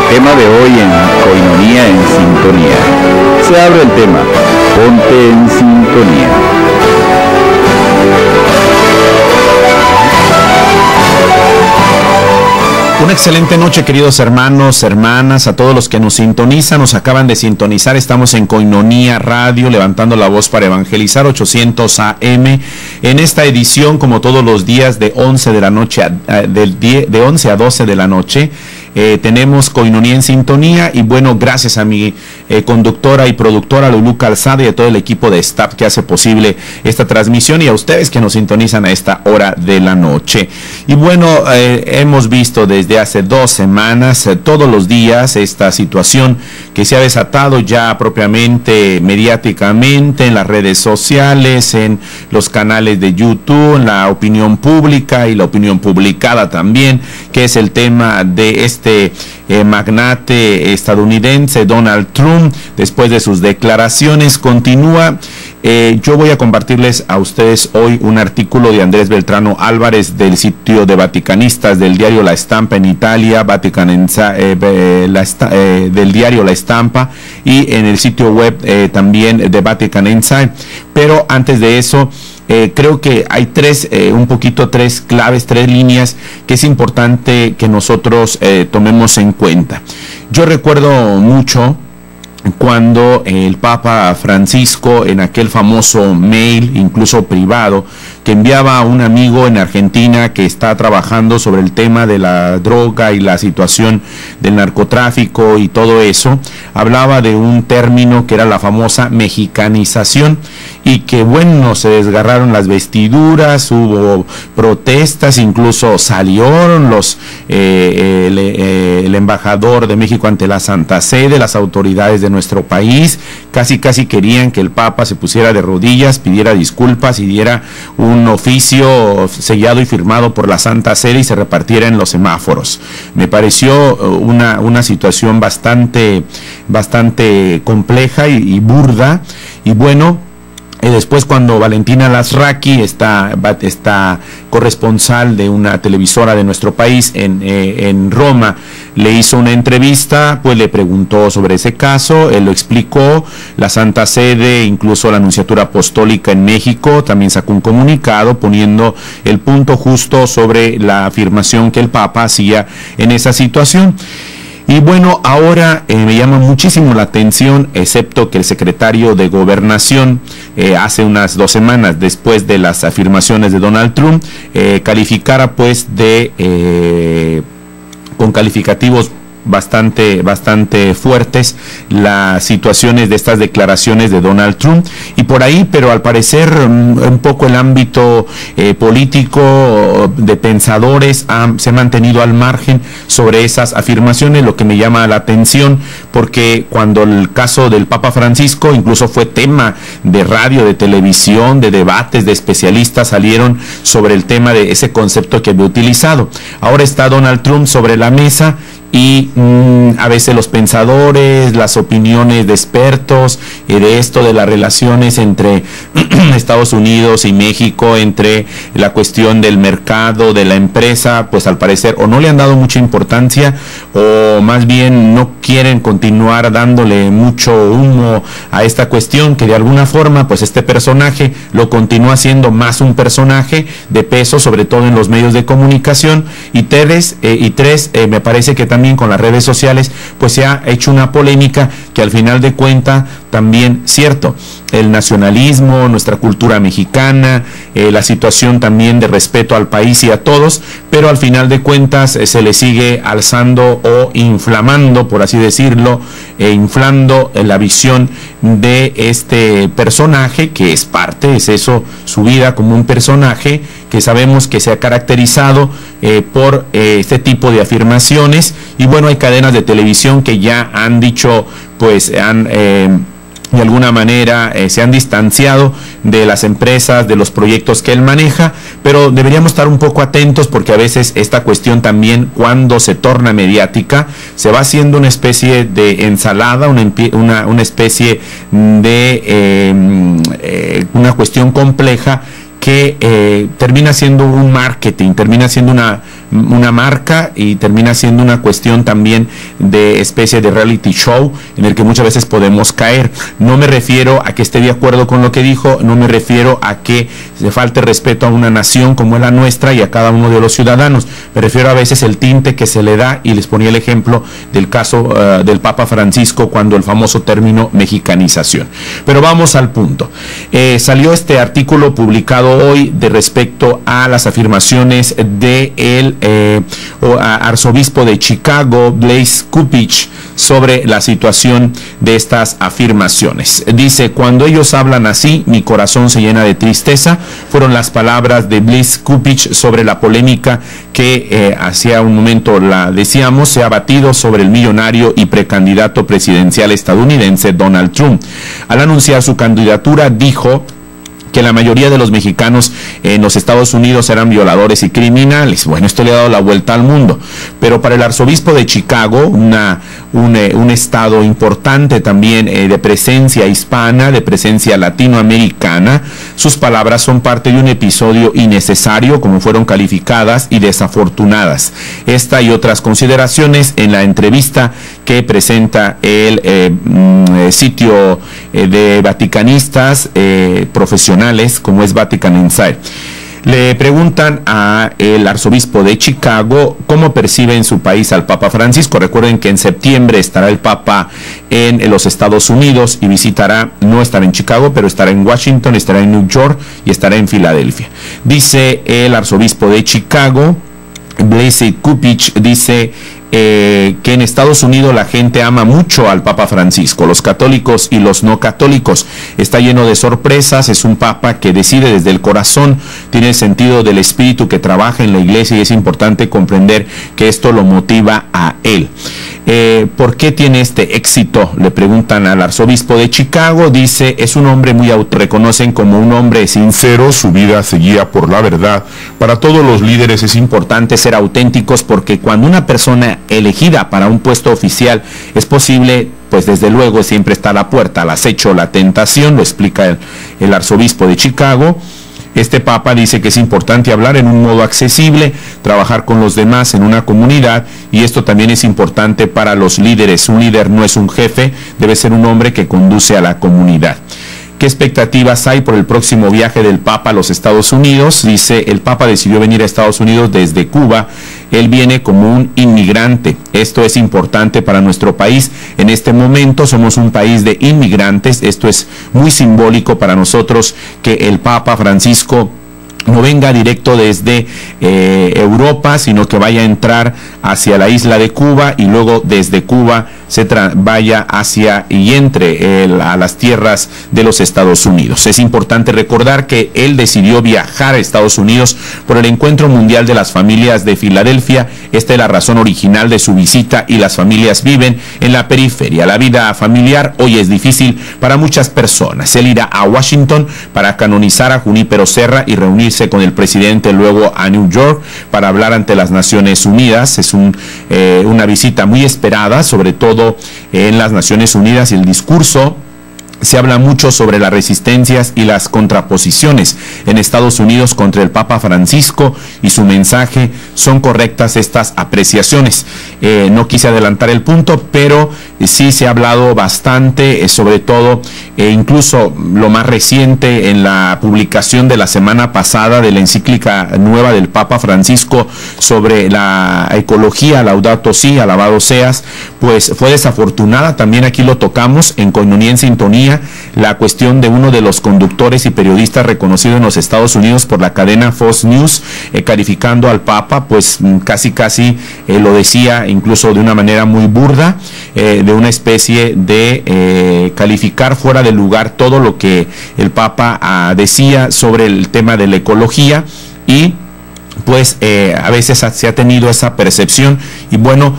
tema de hoy en Koinonia en Sintonía. Se abre el tema, ponte en sintonía. Una excelente noche, queridos hermanos, hermanas, a todos los que nos sintonizan, nos acaban de sintonizar. Estamos en Koinonia Radio, levantando la voz para evangelizar, 800 AM. En esta edición, como todos los días, de 11 de la noche, de 11 a 12 de la noche, tenemos Koinonia en Sintonía. Y bueno, gracias a mi conductora y productora Lulú Calzada y a todo el equipo de staff que hace posible esta transmisión, y a ustedes que nos sintonizan a esta hora de la noche. Y bueno, hemos visto desde hace 2 semanas, todos los días, esta situación que se ha desatado ya propiamente mediáticamente en las redes sociales, en los canales de YouTube, en la opinión pública y la opinión publicada también, que es el tema de este magnate estadounidense Donald Trump. Después de sus declaraciones continúa. Yo voy a compartirles a ustedes hoy un artículo de Andrés Beltrano Álvarez del sitio de Vaticanistas del diario La Estampa en Italia, del diario La Estampa, y en el sitio web también de Vatican Insight. Pero antes de eso, creo que hay tres claves, 3 líneas que es importante que nosotros tomemos en cuenta. Yo recuerdo mucho cuando el Papa Francisco, en aquel famoso mail, incluso privado, que enviaba a un amigo en Argentina que está trabajando sobre el tema de la droga y la situación del narcotráfico y todo eso, hablaba de un término que era la famosa mexicanización, y que bueno, se desgarraron las vestiduras, hubo protestas, incluso salieron el embajador de México ante la Santa Sede, las autoridades de nuestro país, casi querían que el Papa se pusiera de rodillas, pidiera disculpas y diera un oficio sellado y firmado por la Santa Sede y se repartiera en los semáforos. Me pareció una situación bastante compleja y burda. Y bueno, después, cuando Valentina Lasraqui, esta corresponsal de una televisora de nuestro país en Roma, le hizo una entrevista, pues le preguntó sobre ese caso, él lo explicó. La Santa Sede, incluso la Nunciatura Apostólica en México, también sacó un comunicado poniendo el punto justo sobre la afirmación que el Papa hacía en esa situación. Y bueno, ahora me llama muchísimo la atención, excepto que el secretario de Gobernación hace unas 2 semanas, después de las afirmaciones de Donald Trump, calificara pues con calificativos bastante fuertes las situaciones de estas declaraciones de Donald Trump, y por ahí, pero al parecer un poco el ámbito político de pensadores se ha mantenido al margen sobre esas afirmaciones, lo que me llama la atención, porque cuando el caso del Papa Francisco incluso fue tema de radio, de televisión, de debates, de especialistas salieron sobre el tema de ese concepto que había utilizado. Ahora está Donald Trump sobre la mesa, y a veces los pensadores, las opiniones de expertos de esto, de las relaciones entre Estados Unidos y México, entre la cuestión del mercado, de la empresa, pues al parecer o no le han dado mucha importancia, o más bien no quieren continuar dándole mucho humo a esta cuestión, que de alguna forma pues este personaje lo continúa siendo más un personaje de peso, sobre todo en los medios de comunicación. Y tres, me parece que también con las redes sociales pues se ha hecho una polémica que al final de cuentas también, cierto, el nacionalismo, nuestra cultura mexicana, la situación también de respeto al país y a todos, pero al final de cuentas se le sigue alzando o inflamando, por así decirlo, inflando la visión de este personaje, que es eso, su vida como un personaje que sabemos que se ha caracterizado por este tipo de afirmaciones. Y bueno, hay cadenas de televisión que ya han dicho, pues de alguna manera se han distanciado de las empresas, de los proyectos que él maneja, pero deberíamos estar un poco atentos, porque a veces esta cuestión también, cuando se torna mediática, se va haciendo una especie de ensalada, una especie de una cuestión compleja, que que termina siendo un marketing, termina siendo una marca y termina siendo una cuestión también de especie de reality show en el que muchas veces podemos caer. No me refiero a que esté de acuerdo con lo que dijo, no me refiero a que se falte respeto a una nación como es la nuestra y a cada uno de los ciudadanos. Me refiero a veces el tinte que se le da, y les ponía el ejemplo del caso del Papa Francisco cuando el famoso término mexicanización. Pero vamos al punto. Salió este artículo publicado hoy de respecto a las afirmaciones de el arzobispo de Chicago, Blaise Cupich, sobre la situación de estas afirmaciones. Dice: cuando ellos hablan así, mi corazón se llena de tristeza. Fueron las palabras de Blaise Cupich sobre la polémica que hacía un momento la decíamos, se ha batido sobre el millonario y precandidato presidencial estadounidense Donald Trump. Al anunciar su candidatura, dijo que la mayoría de los mexicanos en los Estados Unidos eran violadores y criminales. Bueno, esto le ha dado la vuelta al mundo. Pero para el arzobispo de Chicago, un estado importante también de presencia hispana, de presencia latinoamericana, sus palabras son parte de un episodio innecesario, como fueron calificadas, y desafortunadas. Esta y otras consideraciones en la entrevista que presenta el sitio de vaticanistas profesionales, como es Vatican Insider. Le preguntan a el arzobispo de Chicago cómo percibe en su país al Papa Francisco. Recuerden que en septiembre estará el Papa en los Estados Unidos y visitará, no estará en Chicago, pero estará en Washington, estará en New York y estará en Filadelfia. Dice el arzobispo de Chicago, Blaise Cupich, dice que en Estados Unidos la gente ama mucho al Papa Francisco, los católicos y los no católicos. Está lleno de sorpresas, es un Papa que decide desde el corazón, tiene el sentido del espíritu que trabaja en la iglesia, y es importante comprender que esto lo motiva a él. ¿Por qué tiene este éxito? Le preguntan al arzobispo de Chicago. Dice: es un hombre muy reconocen como un hombre sincero, su vida se guía por la verdad. Para todos los líderes es importante ser auténticos, porque cuando una persona elegida para un puesto oficial es posible, pues desde luego siempre está a la puerta al acecho, la tentación, lo explica el arzobispo de Chicago. Este Papa dice que es importante hablar en un modo accesible, trabajar con los demás en una comunidad, y esto también es importante para los líderes. Un líder no es un jefe, debe ser un hombre que conduce a la comunidad. ¿Qué expectativas hay por el próximo viaje del Papa a los Estados Unidos? Dice: el Papa decidió venir a Estados Unidos desde Cuba. Él viene como un inmigrante. Esto es importante para nuestro país. En este momento somos un país de inmigrantes. Esto es muy simbólico para nosotros, que el Papa Francisco no venga directo desde Europa, sino que vaya a entrar hacia la isla de Cuba y luego desde Cuba vaya hacia y entre a las tierras de los Estados Unidos. Es importante recordar que él decidió viajar a Estados Unidos por el Encuentro Mundial de las Familias de Filadelfia. Esta es la razón original de su visita, y las familias viven en la periferia. La vida familiar hoy es difícil para muchas personas. Él irá a Washington para canonizar a Junípero Serra y reunirse con el presidente, luego a New York para hablar ante las Naciones Unidas. Es una visita muy esperada, sobre todo en las Naciones Unidas, y el discurso se habla mucho sobre las resistencias y las contraposiciones en Estados Unidos contra el Papa Francisco y su mensaje. Son correctas estas apreciaciones. No quise adelantar el punto, pero sí se ha hablado bastante, sobre todo, incluso lo más reciente, en la publicación de la semana pasada de la encíclica nueva del Papa Francisco sobre la ecología, Laudato Si, alabado seas, pues fue desafortunada. También aquí lo tocamos en Koinonía en Sintonía, la cuestión de uno de los conductores y periodistas reconocidos en los Estados Unidos por la cadena Fox News, calificando al Papa, pues casi lo decía incluso de una manera muy burda, de una especie de calificar fuera de lugar todo lo que el Papa decía sobre el tema de la ecología, y pues a veces se ha tenido esa percepción. Y bueno,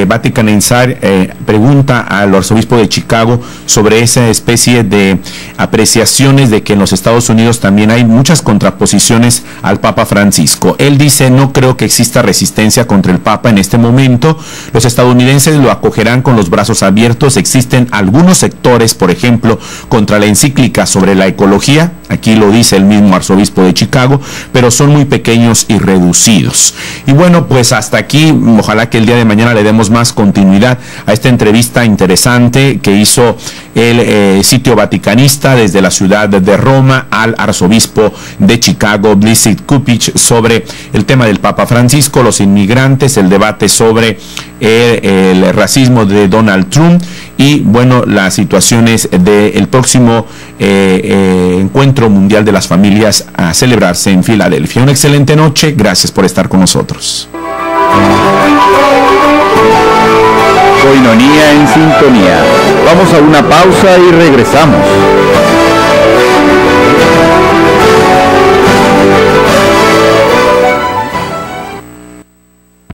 Vatican Insider pregunta al arzobispo de Chicago sobre esa especie de apreciaciones de que en los Estados Unidos también hay muchas contraposiciones al Papa Francisco. Él dice: no creo que exista resistencia contra el Papa en este momento. Los estadounidenses lo acogerán con los brazos abiertos. Existen algunos sectores, por ejemplo, contra la encíclica sobre la ecología, aquí lo dice el mismo arzobispo de Chicago, pero son muy pequeños y reducidos. Y bueno, pues hasta aquí, ojalá que el día de mañana le demos más continuidad a esta entrevista interesante que hizo el sitio vaticanista desde la ciudad de Roma al arzobispo de Chicago, Blessed Cupich, sobre el tema del Papa Francisco, los inmigrantes, el debate sobre el racismo de Donald Trump y bueno, las situaciones del próximo encuentro mundial de las familias a celebrarse en Filadelfia. Una excelente noche, gracias por estar con nosotros. Koinonía en sintonía. Vamos a una pausa y regresamos.